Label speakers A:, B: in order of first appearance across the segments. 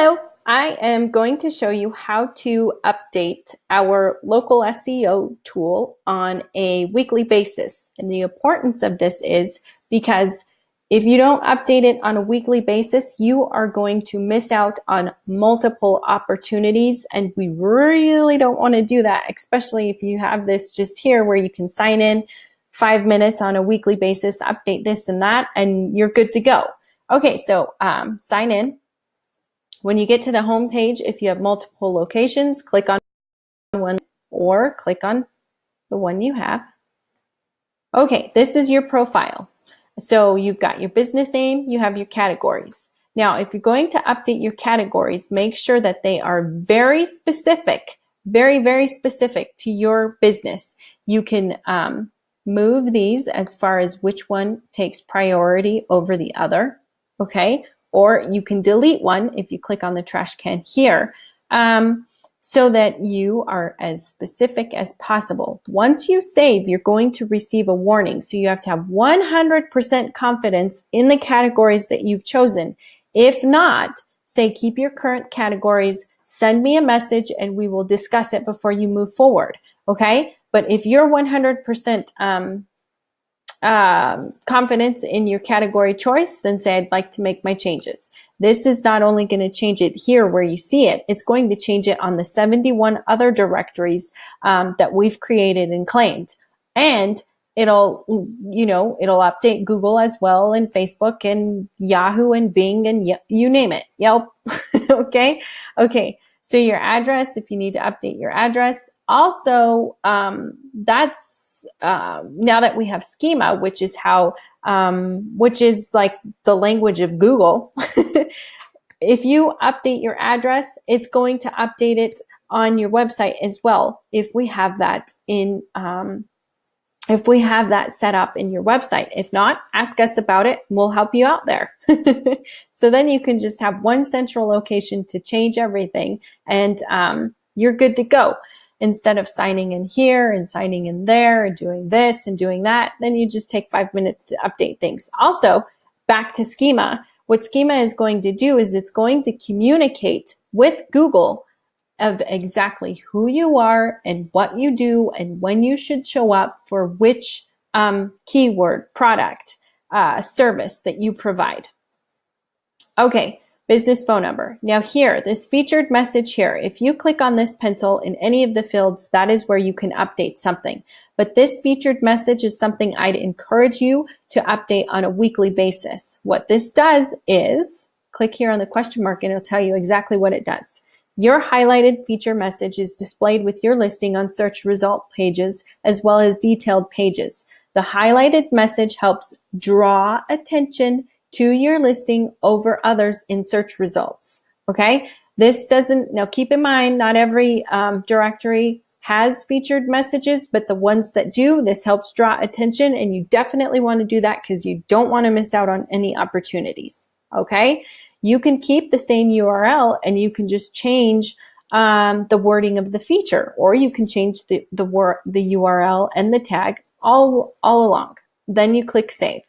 A: Hello, I am going to show you how to update our local SEO tool on a weekly basis. And the importance of this is because if you don't update it on a weekly basis, you are going to miss out on multiple opportunities. And we really don't want to do that, especially if you have this just here where you can sign in 5 minutes on a weekly basis, update this and that, and you're good to go. Okay, so sign in. When you get to the home page, if you have multiple locations, click on one or click on the one you have. Okay, this is your profile. So you've got your business name, you have your categories. Now, if you're going to update your categories, make sure that they are very specific, very specific to your business. You can move these as far as which one takes priority over the other, okay? Or you can delete one if you click on the trash can here, so that you are as specific as possible. Once you save, you're going to receive a warning. So you have to have 100% confidence in the categories that you've chosen. If not, say keep your current categories, send me a message, and we will discuss it before you move forward, okay? But if you're 100% confidence in your category choice, then say, I'd like to make my changes. This is not only going to change it here where you see it, it's going to change it on the 71 other directories that we've created and claimed. And it'll update Google as well, and Facebook and Yahoo and Bing and you name it, Yelp. Okay. So your address, if you need to update your address. Also, that's now that we have schema, which is like the language of Google. If you update your address, it's going to update it on your website as well. If we have that set up in your website. If not, ask us about it. We'll help you out there. So then you can just have one central location to change everything, and you're good to go. Instead of signing in here and signing in there and doing this and doing that, then you just take 5 minutes to update things. Also, back to schema. What schema is going to do is it's going to communicate with Google of exactly who you are and what you do and when you should show up for which keyword, product, service that you provide. Okay. Business phone number. Now here, this featured message here, if you click on this pencil in any of the fields, that is where you can update something. But this featured message is something I'd encourage you to update on a weekly basis. What this does is, click here on the question mark and it'll tell you exactly what it does. Your highlighted feature message is displayed with your listing on search result pages as well as detailed pages. The highlighted message helps draw attention to your listing over others in search results, okay? Now keep in mind, not every directory has featured messages, but the ones that do, this helps draw attention, and you definitely want to do that because you don't want to miss out on any opportunities, okay? You can keep the same URL and you can just change the wording of the feature, or you can change the URL and the tag all along. Then you click Save.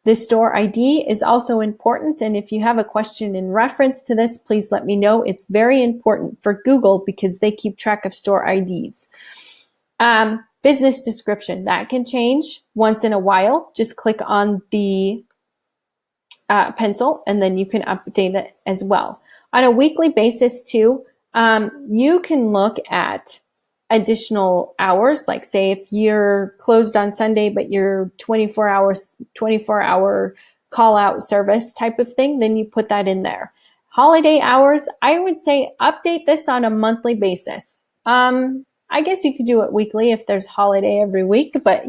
A: The store ID is also important, and if you have a question in reference to this, please let me know. It's very important for Google because they keep track of store IDs. Business description, that can change once in a while. Just click on the pencil and then you can update it as well. On a weekly basis too, you can look at additional hours, like say if you're closed on Sunday, but you're 24-hour call out service type of thing, then you put that in there. Holiday hours, I would say update this on a monthly basis. I guess you could do it weekly if there's holiday every week, but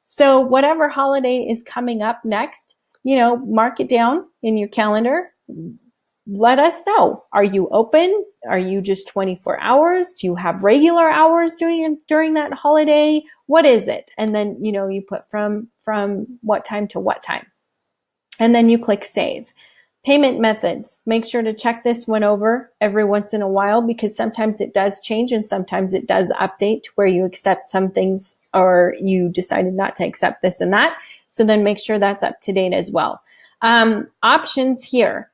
A: so whatever holiday is coming up next, mark it down in your calendar. Let us know. Are you open? Are you just 24 hours? Do you have regular hours during that holiday? What is it? And then, you put from what time to what time. And then you click Save. Payment methods. Make sure to check this one over every once in a while because sometimes it does change and sometimes it does update where you accept some things or you decided not to accept this and that. So then make sure that's up to date as well. Options here.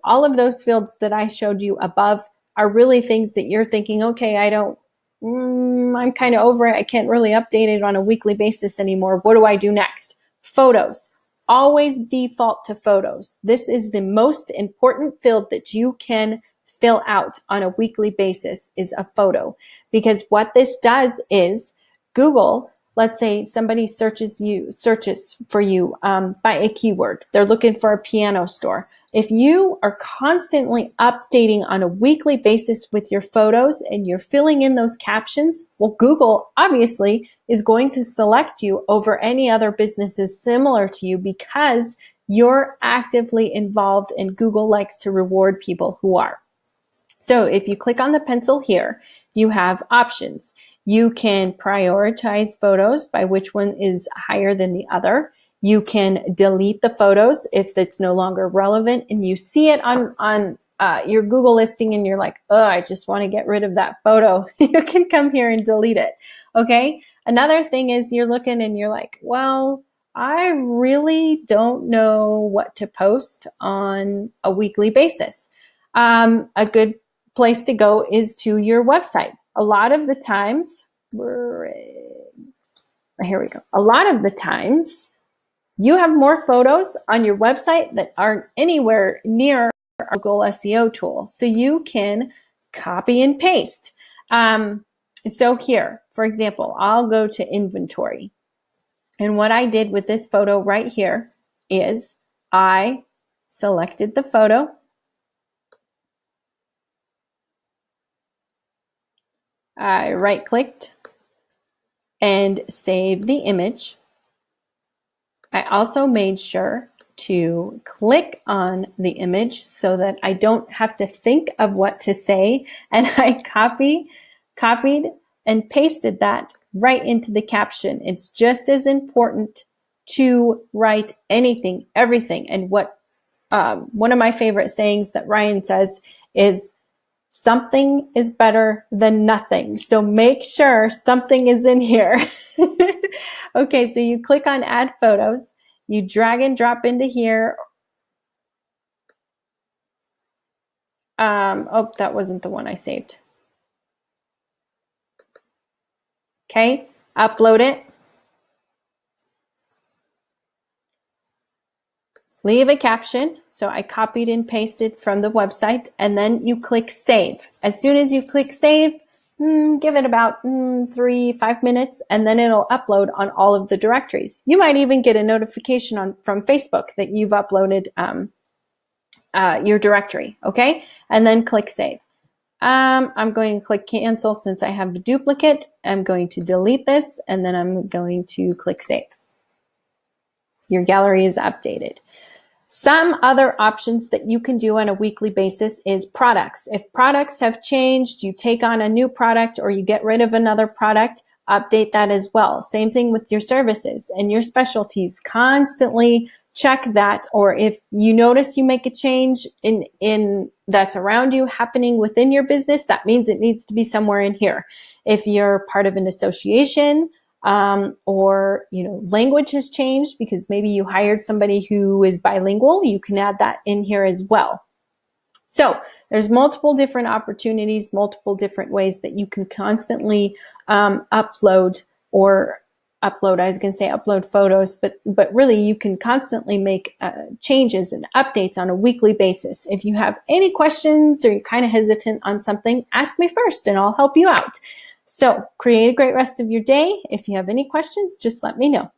A: all of those fields that I showed you above are really things that you're thinking, okay, I'm kind of over it. I can't really update it on a weekly basis anymore. What do I do next? Photos. Always default to photos. This is the most important field that you can fill out on a weekly basis is a photo. Because what this does is Google, let's say somebody searches for you by a keyword. They're looking for a piano store. If you are constantly updating on a weekly basis with your photos and you're filling in those captions, well, Google obviously is going to select you over any other businesses similar to you because you're actively involved and Google likes to reward people who are. So if you click on the pencil here, you have options. You can prioritize photos by which one is higher than the other. You can delete the photos if it's no longer relevant and you see it on your Google listing and you're like, oh, I just want to get rid of that photo. You can come here and delete it. Okay. Another thing is you're looking and you're like, well, I really don't know what to post on a weekly basis. A good place to go is to your website. A lot of the times, here we go. A lot of the times, you have more photos on your website that aren't anywhere near our Local SEO tool. So you can copy and paste. So here, for example, I'll go to inventory. And what I did with this photo right here is I selected the photo. I right-clicked and saved the image. I also made sure to click on the image so that I don't have to think of what to say. And I copied and pasted that right into the caption. It's just as important to write anything, everything. And what one of my favorite sayings that Ryan says is, something is better than nothing. So make sure something is in here. Okay, so you click on add photos, you drag and drop into here. Oh, that wasn't the one I saved. Okay, upload it. Leave a caption. So I copied and pasted from the website, and then you click save. As soon as you click save, give it about 3-5 minutes, and then it'll upload on all of the directories. You might even get a notification from Facebook that you've uploaded your directory, okay? And then click save. I'm going to click cancel since I have the duplicate. I'm going to delete this, and then I'm going to click save. Your gallery is updated. Some other options that you can do on a weekly basis is products. If products have changed, you take on a new product or you get rid of another product, update that as well. Same thing with your services and your specialties. Constantly check that, or if you notice you make a change in that's around you happening within your business, that means it needs to be somewhere in here. If you're part of an association, or language has changed because maybe you hired somebody who is bilingual, you can add that in here as well. So there's multiple different opportunities, multiple different ways that you can constantly upload photos, but really you can constantly make changes and updates on a weekly basis. If you have any questions or you're kind of hesitant on something, ask me first and I'll help you out. So create a great rest of your day. If you have any questions, just let me know.